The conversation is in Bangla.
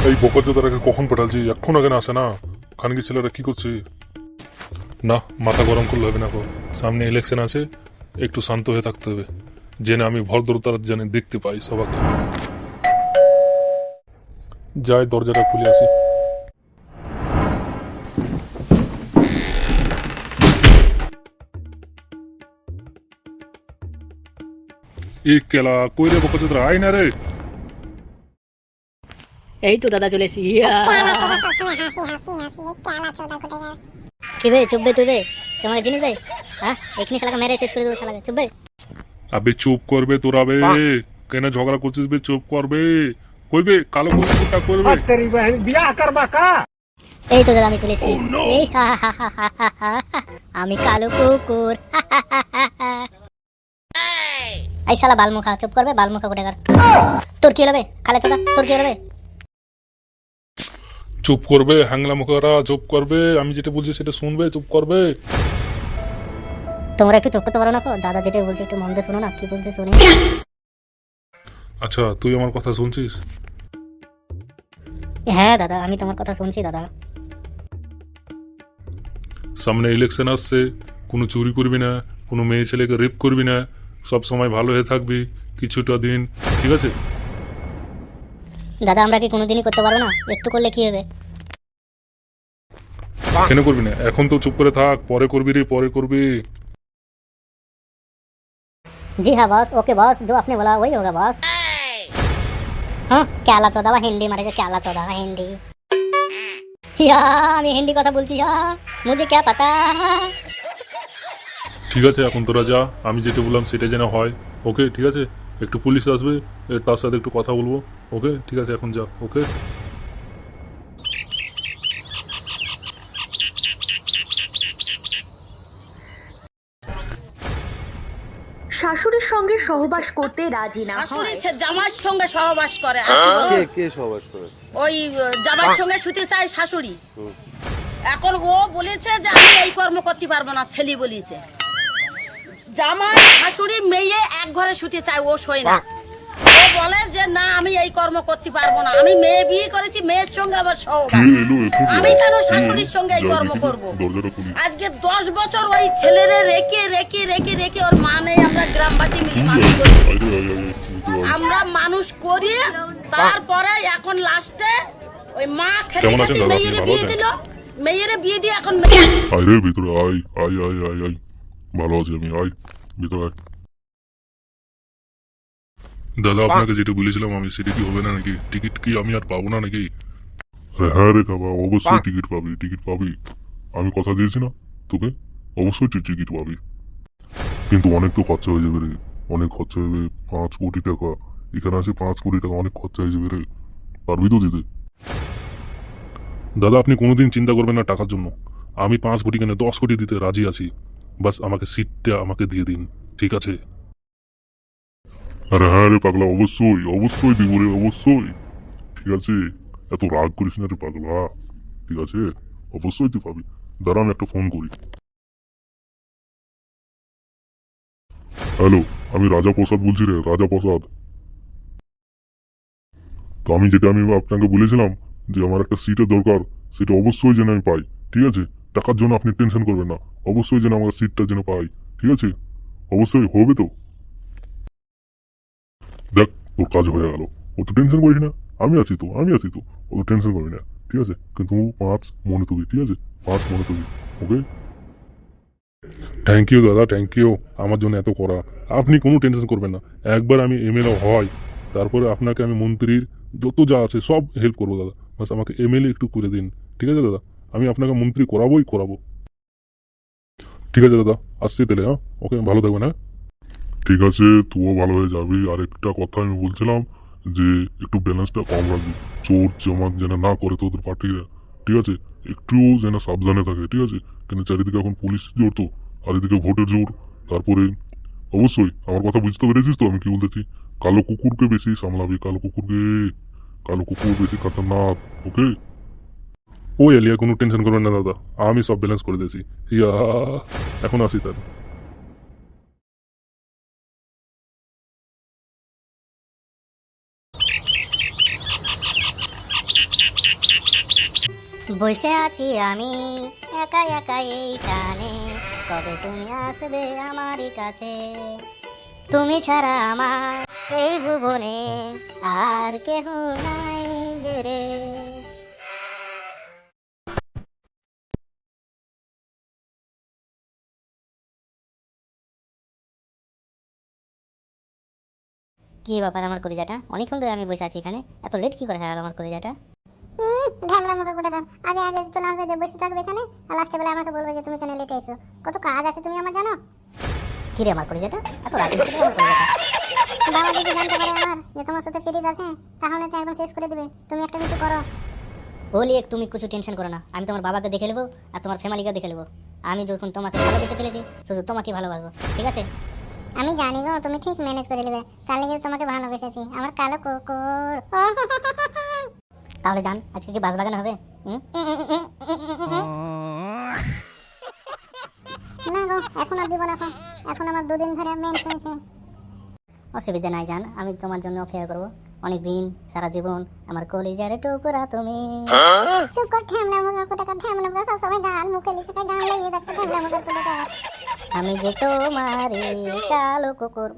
এই বকরজোদারাকে কখন পাঠাচ্ছি? এখন আগে না আসে না? খানকি ছেলেরা কি করছে? না, মাথা গরম করলে হবে না। সামনে ইলেকশন আছে, একটু শান্ত হয়ে থাকতে হবে, যেন আমি ভদ্রতার যেন দেখতে পাই সবাইকে। যাই দরজাটা খুলে আসি। এই কেলা কই রে বকরজোদারা, আয় না রে। এই তো দাদা চলে এসেছি। কি বে চুপ বে তুই বে, তোমাকে চিনিস বে? হ্যাঁ এখানে শালাকে মেরে শেষ করে দেবো শালাকে, চুপ বে। আবে চুপ করবে তোরা বে, কেন ঝগড়া করছিস বে? চুপ করবে। কইবে কালো কুকুরটা করবে। এই তো দাদা আমি চলে এসেছি। এই আমি কালো কুকুর। এই শালা বালমুখা, চুপ করবে বালমুখা কোথাকার। তোর কি হলো বে খালে চোদা, তোর কি হলো বে? চুপ করবে হ্যাংলা মুখরা, চুপ করবে। আমি যেটা বলছি সেটা শুনবে, চুপ করবে। তোমরা একটু চুপ করতে পারো না? দাদা যেটা বলছে একটু মন দিয়ে শোনো না, কি বলছে শুনে। আচ্ছা তুই আমার কথা শুনছিস? হ্যাঁ দাদা আমি তোমার কথা শুনছি দাদা। সামনে ইলেকশন আসছে, কোনো চুরি করবি না, কোনো মেয়ে ছেলেকে রেপ করবি না, সব সময় ভালো হয়ে থাকবি কিছুটা দিন, ঠিক আছে? দাদা আমরা কি কোনোদিনই করতে পারবো না? একটু করলে কি হবে? কেন করবি না? এখন তো চুপ করে থাক, পরে করবি রে, পরে করবি। जी हाँ बॉस, ओके बॉस, जो आपने बोला वही होगा बॉस। हाँ क्याला चौदह हिंदी मारे क्याला चौदह हिंदी। या আমি হিন্দি কথা বলছি, মুঝে क्या पता। ঠিক আছে এখন তোরা যা, আমি যেটা বললাম সেটা যেন হয়, ওকে? ঠিক আছে, একটু পুলিশ আসবে, তার সাথে একটু কথা বলবো, ওকে? ঠিক আছে এখন যা, ওকে? শাশুড়ির সঙ্গে সহবাস করতে রাজি না শাশুড়ি হয় সে জামার সঙ্গে সহবাস করে। কে সহবাস করে? ওই জামার সঙ্গে শুতে চায় শাশুড়ি। এখন ও বলেছে যে আমি এই কর্ম করতে পারবো না, ছেলে বলেছে। জামাই শাশুড়ি মেয়ে এক ঘরে শুতে চায়, ও শোয় না। ও বলে যে না আমি এই কর্ম করতে পারবো না, আমি মেয়ে বিয়ে করেছি, মেয়ের সঙ্গে আবার সহবাস, আমি কেন শাশুড়ির সঙ্গে এই কর্ম করব? আজকে 10 বছর ওই ছেলেরে রেখে রেখে রেখে রেখে ওর মা নেই, আমরা গ্রামবাসী মিলে মানুষ করেছি। আমরা মানুষ করি, তারপরে এখন লাস্টে ওই মা খেতে খেতে মেয়েরে বিয়ে দিল, মেয়েরে বিয়ে দিয়ে এখন আয় রে ভিতরে আয়, আয় আয় আয় আয়, ভালো আছি আমি, আয় ভিতরে আয়। দাদা আপনাকে যেটা বলেছিলাম আমি, সেটা কি হবে না নাকি? টিকিট কি আমি আর পাবো না নাকি? হ্যাঁ রে বাবা, অবশ্যই টিকিট পাবি, টিকিট পাবি। আমি কথা দিয়েছি না তোকে, অবশ্যই তুই টিকিট পাবি। কিন্তু অনেক তো খরচা হয়ে যাবে রে, অনেক খরচা হবে। 5 কোটি টাকা এখানে আছে, 5 কোটি টাকা অনেক খরচা হয়ে যাবে রে, পারবি তো দিতে? দাদা আপনি কোনোদিন চিন্তা করবেন না টাকার জন্য, আমি 5 কোটি কেন 10 কোটি দিতে রাজি আছি, বাস আমাকে সিটটা আমাকে দিয়ে দিন, ঠিক আছে? আরে হ্যাঁ রে পাগলা, অবশ্যই অবশ্যই দিব রে, অবশ্যই। ঠিক আছে, এত রাগ করিস না রে পাগলা, ঠিক আছে? অবশ্যই তুই পাবি। দাঁড়া আমি একটা ফোন করি। হ্যালো, আমি রাজা প্রসাদ বলছি রে, রাজা প্রসাদ। তো আমি আপনাকে বলেছিলাম যে আমার একটা সিটের দরকার, সেটা অবশ্যই যেন আমি পাই, ঠিক আছে? টাকার জন্য আপনি টেনশন করবেন না, অবশ্যই যেন আমার সিটটা যেন পাই, ঠিক আছে? অবশ্যই হবে তো। দেখ তোর কাজ হয়ে গেল, ও তো টেনশন করিস না, আমি আছি তো, আমি আছি তো, ও তো টেনশন করবি না, ঠিক আছে? কিন্তু 5 মনে তুবি, ঠিক আছে? 5 মনে তুবি, ওকে? থ্যাংক ইউ দাদা, থ্যাংক ইউ আমার জন্য এত করা। আপনি কোনো টেনশন করবেন না, একবার আমি এমএলএ হয় তারপরে আপনাকে আমি মন্ত্রীর যত যা আছে সব হেল্প করবো দাদা, বাস আমাকে এমএলএ একটু করে দিন, ঠিক আছে দাদা? আমি আপনাকে মন্ত্রী করাবোই করাবো। ঠিক আছে দাদা, আসছি তাহলে, হ্যাঁ ওকে, ভালো থাকবেন। হ্যাঁ ঠিক আছে, তুইও ভালো হয়ে যাবি। আর একটা কথা আমি বলছিলাম যে একটু ব্যালেন্সটা কম রাখবি, চোর জমা যেন না করে তোদের পার্টিরা, ঠিক আছে? একটু যেন সাবধানে থাকে, ঠিক আছে? কিন্তু চারিদিকে এখন পুলিশ জোর তো, আর এদিকে ভোটের জোর। তারপরে অবশ্যই আমার কথা বুঝতে পেরেছিস তো আমি কি বলতেছি? কালো কুকুরকে বেশি সামলাবি, কালো কুকুরকে, কালো কুকুর বেশি খতরনাক, ওকে? ওই এলিয়া কোনো টেনশন করবেন না দাদা, আমি সব ব্যালেন্স করে দিয়েছি। ইয়া এখন আসি তাহলে। বসে আছি আমি একা একা এইখানে, কবে তুমি আসবে আমারই কাছে, তুমি ছাড়া আমার এই ভুবনে আর কেহ নাই যে রে। কি ব্যাপার আমার কলিজাটা? অনেকক্ষণ ধরে আমি বসে আছি এখানে, এত লেট কি করে হয়ে গেল আমার কলিজাটা? ঢ্যামলা মুখে কোটাটা আগে আগে চলে আসবে, বসে থাকবে এখানে, আর লাস্টে বেলা আমাকে বলবে যে তুমি কেন লেট এসো। কত কাজ আছে তুমি আমার জানো? কি রে আমার কলিজাটা? এত রাত হচ্ছে আমার কলিজাটা? বাবা যদি জানতে পারে আমার যে তোমার সাথে ফিরিজ আছে, তাহলে তো একদম শেষ করে দিবে। তুমি একটা কিছু করো। বলি এক, তুমি কিছু টেনশন করো না, আমি তোমার বাবাকে দেখে নেবো আর তোমার ফ্যামিলিকে দেখে নেবো। আমি যখন তোমাকে ভালোবেসে ফেলেছি, শুধু তোমাকে ভালোবাসবো, ঠিক আছে? আমি জানি গো, তুমি ঠিক ম্যানেজ করে নেবে, তার লেগে তোমাকে ভালোবেসেছি, আমার কালো কুকুর। তাহলে জান, আজকে কি বাঁশবাগান হবে? না গো, এখন আর দিব না, এখন আমার 2 দিন ধরে মেন্স হয়েছে। অসুবিধা নাই জান, আমি তোমার জন্য অপেক্ষা করবো অনেক দিন, সারা জীবন আমার কলিজার টুকরা তুমি। চুপ কর ঠ্যামলা মুখে কোটাকা, ঠ্যামলা মুখে সব সময় গান মুখে লিখে গান লাগিয়ে রাখছে ঠ্যামলা মুখে কোটাকা। আমি যে তোমারই কালো কুকুর।